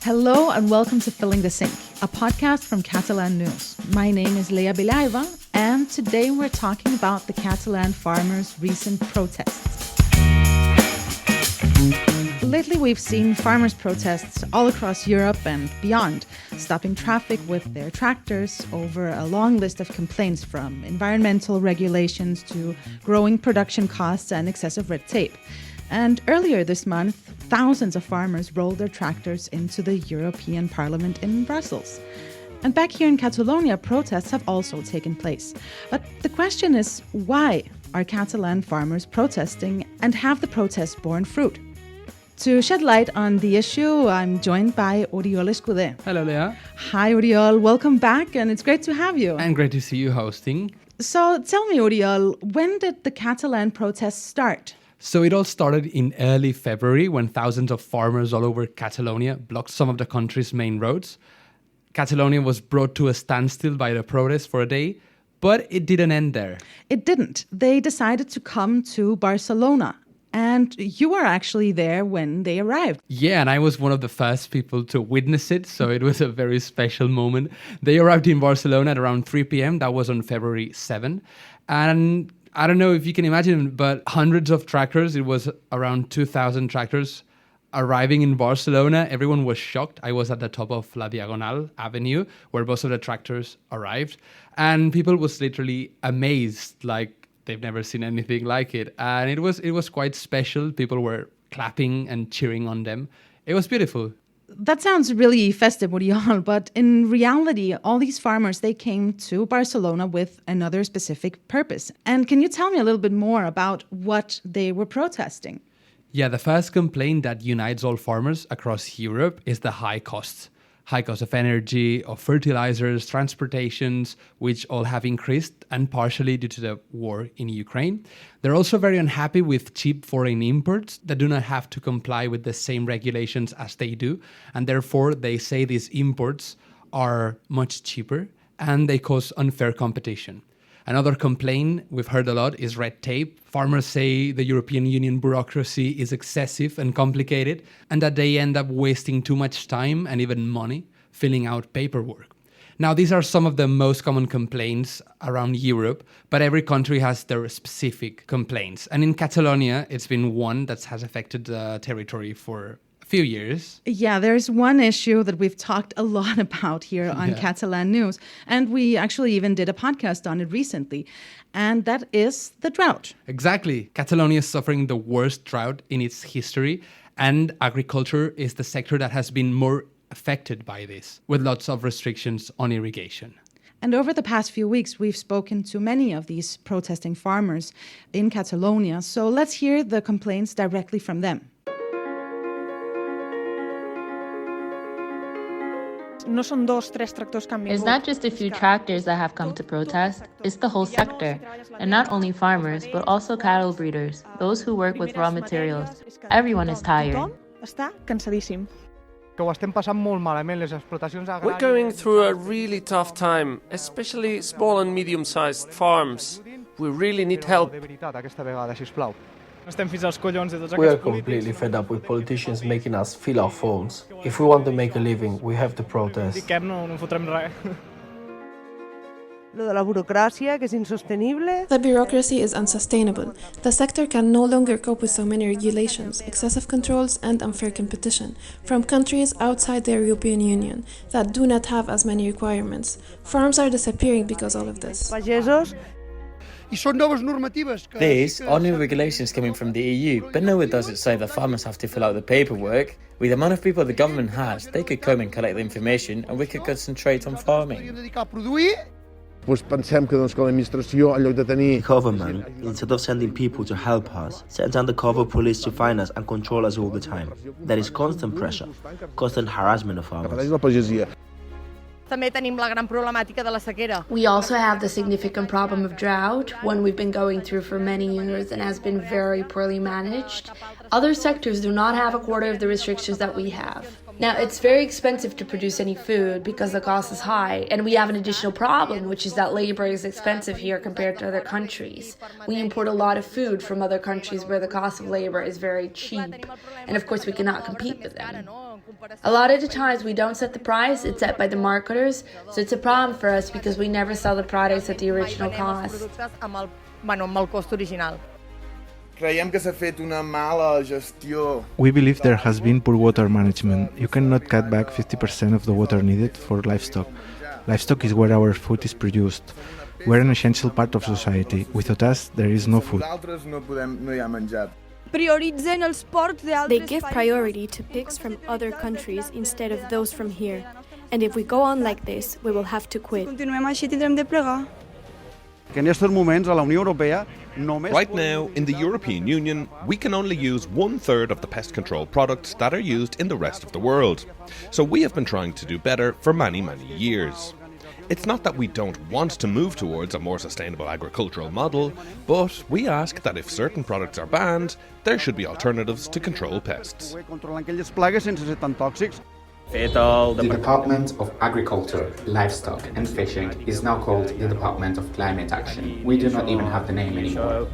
Hello and welcome to Filling the Sink, a podcast from Catalan News. My name is Lea Beliaeva, and today we're talking about the Catalan farmers' recent protests. Lately, we've seen farmers' protests all across Europe and beyond, stopping traffic with their tractors over a long list of complaints from environmental regulations to growing production costs and excessive red tape. And earlier this month, thousands of farmers rolled their tractors into the European Parliament in Brussels. And back here in Catalonia, protests have also taken place. But the question is, why are Catalan farmers protesting, and have the protests borne fruit? To shed light on the issue, I'm joined by Oriol Escudé. Hello, Lea. Hi, Oriol. Welcome back, and it's great to have you. And great to see you hosting. So tell me, Oriol, when did the Catalan protests start? So it all started in early February when thousands of farmers all over Catalonia blocked some of the country's main roads. Catalonia was brought to a standstill by the protests for a day, but it didn't end there. It didn't. They decided to come to Barcelona. And you were actually there when they arrived. Yeah, and I was one of the first people to witness it, so it was a very special moment. They arrived in Barcelona at around 3 p.m. That was on February 7. And I don't know if you can imagine, but hundreds of tractors, it was around 2,000 tractors arriving in Barcelona. Everyone was shocked. I was at the top of La Diagonal Avenue, where most of the tractors arrived. And people was literally amazed, like they've never seen anything like it. And it was quite special. People were clapping and cheering on them. It was beautiful. That sounds really festive, Oriol, but in reality, all these farmers, they came to Barcelona with another specific purpose. And can you tell me a little bit more about what they were protesting? Yeah, the first complaint that unites all farmers across Europe is the high costs. High cost of energy, of fertilizers, transportations, which all have increased, and partially due to the war in Ukraine. They're also very unhappy with cheap foreign imports that do not have to comply with the same regulations as they do, and therefore they say these imports are much cheaper and they cause unfair competition. Another complaint we've heard a lot is red tape. Farmers say the European Union bureaucracy is excessive and complicated, and that they end up wasting too much time and even money filling out paperwork. Now, these are some of the most common complaints around Europe, but every country has their specific complaints. And in Catalonia, it's been one that has affected the territory for few years. Yeah, there's one issue that we've talked a lot about here on Catalan News, and we actually even did a podcast on it recently, and that is the drought. Exactly. Catalonia is suffering the worst drought in its history, and agriculture is the sector that has been more affected by this, with lots of restrictions on irrigation. And over the past few weeks, we've spoken to many of these protesting farmers in Catalonia, so let's hear the complaints directly from them. It's not just a few tractors that have come to protest, it's the whole sector. And not only farmers, but also cattle breeders, those who work with raw materials. Everyone is tired. We're going through a really tough time, especially small and medium-sized farms. We really need help. We are completely fed up with politicians making us fill our phones. If we want to make a living, we have to protest. The bureaucracy is unsustainable. The sector can no longer cope with so many regulations, excessive controls, and unfair competition from countries outside the European Union that do not have as many requirements. Farms are disappearing because of all of this. These are new regulations coming from the EU, but nowhere does it say that farmers have to fill out the paperwork. With the amount of people the government has, they could come and collect the information and we could concentrate on farming. The government, instead of sending people to help us, sends undercover police to find us and control us all the time. There is constant pressure, constant harassment of farmers. We also have the significant problem of drought, one we've been going through for many years and has been very poorly managed. Other sectors do not have a quarter of the restrictions that we have. Now, it's very expensive to produce any food because the cost is high, and we have an additional problem, which is that labor is expensive here compared to other countries. We import a lot of food from other countries where the cost of labor is very cheap, and of course we cannot compete with them. A lot of the times we don't set the price, it's set by the marketers, so it's a problem for us because we never sell the products at the original cost. We believe there has been poor water management. You cannot cut back 50% of the water needed for livestock. Livestock is where our food is produced. We're an essential part of society. Without us, there is no food. They give priority to pigs from other countries instead of those from here. And if we go on like this, we will have to quit. Right now, in the European Union, we can only use 1/3 of the pest control products that are used in the rest of the world. So we have been trying to do better for many, many years. It's not that we don't want to move towards a more sustainable agricultural model, but we ask that if certain products are banned, there should be alternatives to control pests. The Department of Agriculture, Livestock and Fishing is now called the Department of Climate Action. We do not even have the name anymore.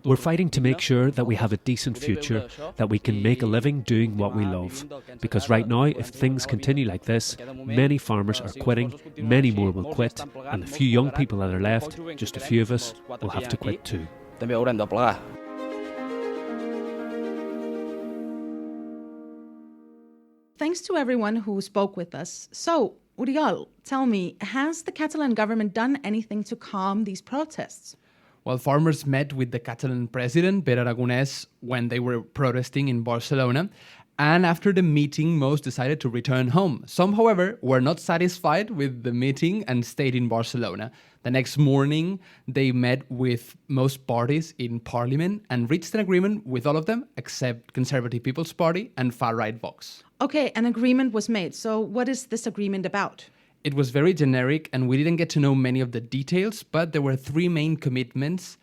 We're fighting to make sure that we have a decent future, that we can make a living doing what we love. Because right now, if things continue like this, many farmers are quitting, many more will quit, and the few young people that are left, just a few of us, will have to quit too. Thanks to everyone who spoke with us. So, Oriol, tell me, has the Catalan government done anything to calm these protests? Well, farmers met with the Catalan president, Pere Aragonès, when they were protesting in Barcelona. And after the meeting, most decided to return home. Some, however, were not satisfied with the meeting and stayed in Barcelona. The next morning, they met with most parties in parliament and reached an agreement with all of them, except Conservative People's Party and far-right Vox. Okay, an agreement was made. So what is this agreement about? It was very generic, and we didn't get to know many of the details, but there were three main commitments,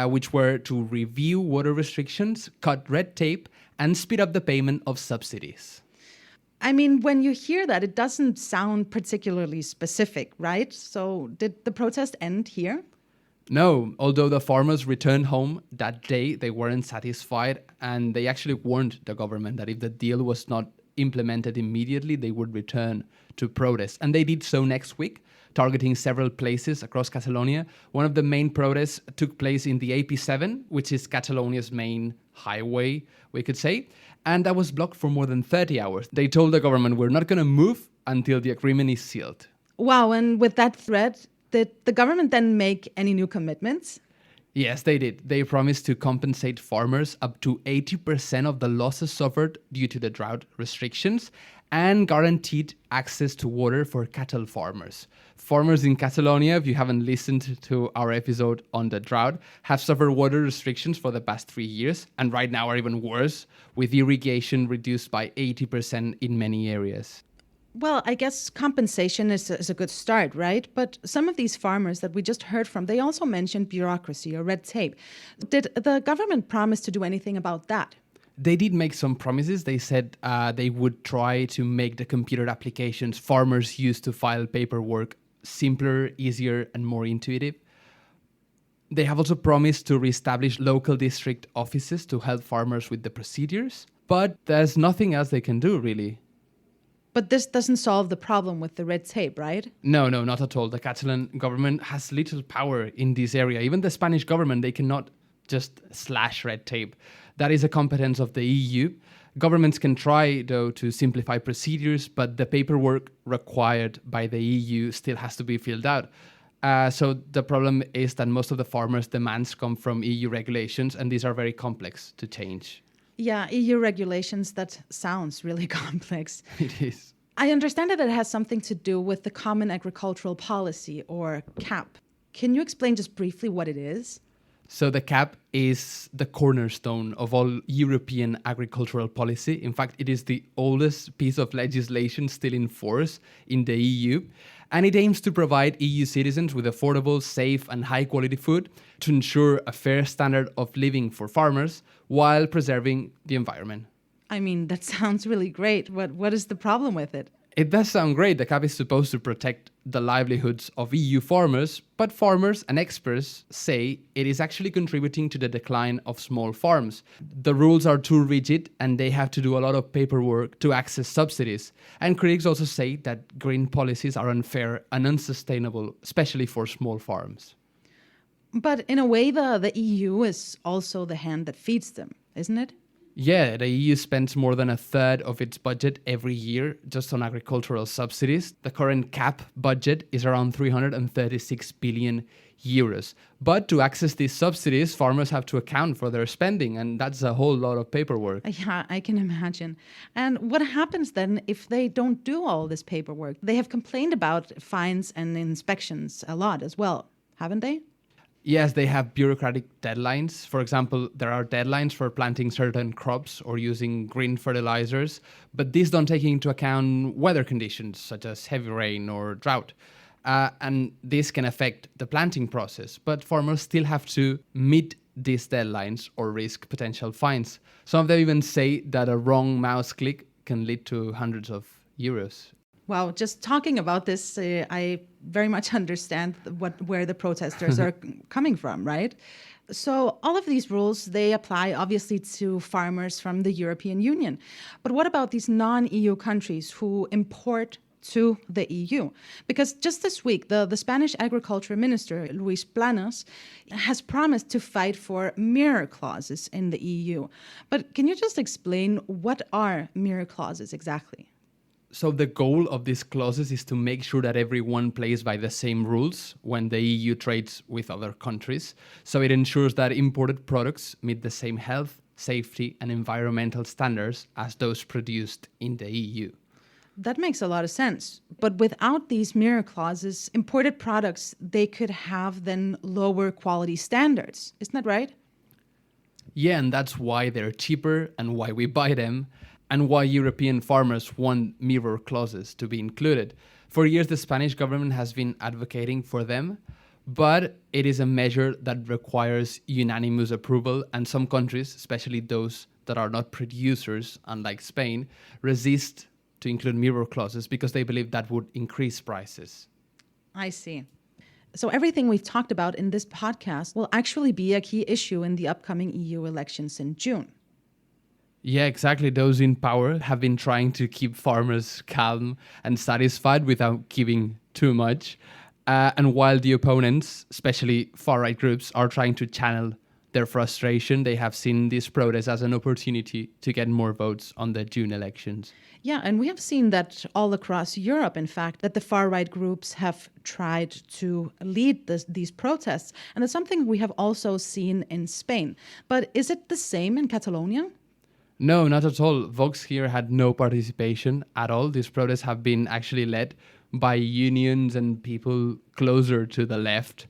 which were to review water restrictions, cut red tape, and speed up the payment of subsidies. I mean, when you hear that, it doesn't sound particularly specific, right? So did the protest end here? No, although the farmers returned home that day, they weren't satisfied, and they actually warned the government that if the deal was not implemented immediately, they would return to protest. And they did so next week, targeting several places across Catalonia. One of the main protests took place in the AP7, which is Catalonia's main highway, we could say. And that was blocked for more than 30 hours. They told the government, we're not going to move until the agreement is sealed. Wow, and with that threat, did the government then make any new commitments? Yes, they did. They promised to compensate farmers up to 80% of the losses suffered due to the drought restrictions and guaranteed access to water for cattle farmers. Farmers in Catalonia, if you haven't listened to our episode on the drought, have suffered water restrictions for the past 3 years and right now are even worse, with irrigation reduced by 80% in many areas. Well, I guess compensation is a good start, right? But some of these farmers that we just heard from, they also mentioned bureaucracy or red tape. Did the government promise to do anything about that? They did make some promises. They said they would try to make the computer applications farmers use to file paperwork simpler, easier, and more intuitive. They have also promised to reestablish local district offices to help farmers with the procedures. But there's nothing else they can do, really. But this doesn't solve the problem with the red tape, right? No, not at all. The Catalan government has little power in this area. Even the Spanish government, they cannot just slash red tape. That is a competence of the EU. Governments can try, though, to simplify procedures, but the paperwork required by the EU still has to be filled out. So the problem is that most of the farmers' demands come from EU regulations, and these are very complex to change. Yeah, EU regulations, that sounds really complex. It is. I understand that it has something to do with the Common Agricultural Policy, or CAP. Can you explain just briefly what it is? So the CAP is the cornerstone of all European agricultural policy. In fact, it is the oldest piece of legislation still in force in the EU. And it aims to provide EU citizens with affordable, safe and high-quality food to ensure a fair standard of living for farmers while preserving the environment. I mean, that sounds really great. What is the problem with it? It does sound great. The cap is supposed to protect the livelihoods of EU farmers, but farmers and experts say it is actually contributing to the decline of small farms. The rules are too rigid and they have to do a lot of paperwork to access subsidies. And critics also say that green policies are unfair and unsustainable, especially for small farms. But in a way, the EU is also the hand that feeds them, isn't it? Yeah, the EU spends more than a third of its budget every year just on agricultural subsidies. The current CAP budget is around 336 billion euros. But to access these subsidies, farmers have to account for their spending, and that's a whole lot of paperwork. Yeah, I can imagine. And what happens then if they don't do all this paperwork? They have complained about fines and inspections a lot as well, haven't they? Yes, they have bureaucratic deadlines. For example, there are deadlines for planting certain crops or using green fertilizers, but these don't take into account weather conditions such as heavy rain or drought. And this can affect the planting process, but farmers still have to meet these deadlines or risk potential fines. Some of them even say that a wrong mouse click can lead to hundreds of euros. Wow, just talking about this, I very much understand where the protesters are coming from, right? So all of these rules, they apply obviously to farmers from the European Union. But what about these non-EU countries who import to the EU? Because just this week, the Spanish Agriculture Minister, Luis Planas, has promised to fight for mirror clauses in the EU. But can you just explain what are mirror clauses exactly? So the goal of these clauses is to make sure that everyone plays by the same rules when the EU trades with other countries. So it ensures that imported products meet the same health, safety, and environmental standards as those produced in the EU. That makes a lot of sense. But without these mirror clauses, imported products, they could have then lower quality standards. Isn't that right? Yeah, and that's why they're cheaper and why we buy them, and why European farmers want mirror clauses to be included. For years, the Spanish government has been advocating for them, but it is a measure that requires unanimous approval, and some countries, especially those that are not producers, unlike Spain, resist to include mirror clauses because they believe that would increase prices. I see. So everything we've talked about in this podcast will actually be a key issue in the upcoming EU elections in June. Yeah, exactly. Those in power have been trying to keep farmers calm and satisfied without giving too much. And while the opponents, especially far-right groups, are trying to channel their frustration, they have seen this protest as an opportunity to get more votes on the June elections. Yeah, and we have seen that all across Europe, in fact, that the far-right groups have tried to lead these protests. And it's something we have also seen in Spain. But is it the same in Catalonia? No, not at all. Vox here had no participation at all. These protests have been actually led by unions and people closer to the left.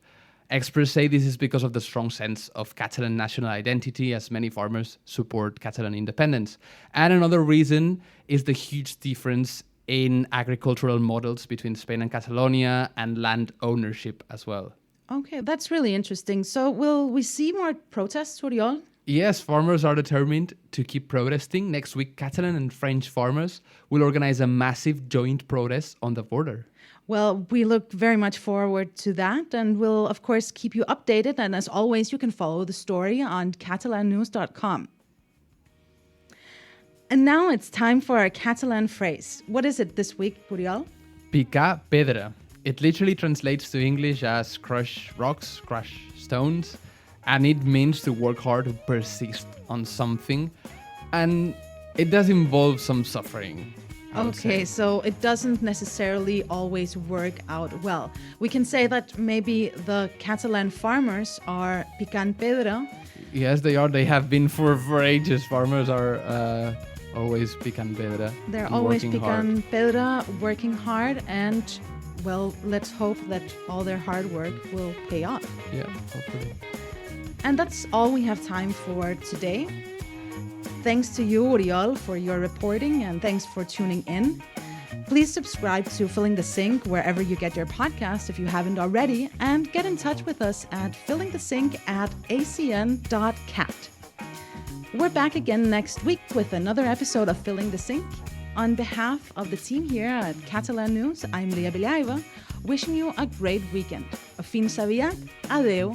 Experts say this is because of the strong sense of Catalan national identity, as many farmers support Catalan independence. And another reason is the huge difference in agricultural models between Spain and Catalonia, and land ownership as well. Okay, that's really interesting. So will we see more protests, Oriol? Yes, farmers are determined to keep protesting. Next week, Catalan and French farmers will organize a massive joint protest on the border. Well, we look very much forward to that, and we'll, of course, keep you updated. And as always, you can follow the story on catalannews.com. And now it's time for our Catalan phrase. What is it this week, Oriol? Picar pedra. It literally translates to English as crush rocks, crush stones. And it means to work hard, to persist on something. And it does involve some suffering. Okay, so it doesn't necessarily always work out well. We can say that maybe the Catalan farmers are picant pedra. Yes, they are. They have been for ages. Farmers are always picant pedra. They're always picant pedra, working hard, and, well, let's hope that all their hard work will pay off. Yeah, hopefully. And that's all we have time for today. Thanks to you, Oriol, for your reporting, and thanks for tuning in. Please subscribe to Filling the Sink wherever you get your podcast if you haven't already, and get in touch with us at fillingthesink@acn.cat. We're back again next week with another episode of Filling the Sink. On behalf of the team here at Catalan News, I'm Lea Beliaeva, wishing you a great weekend. Fins aviat, adeu!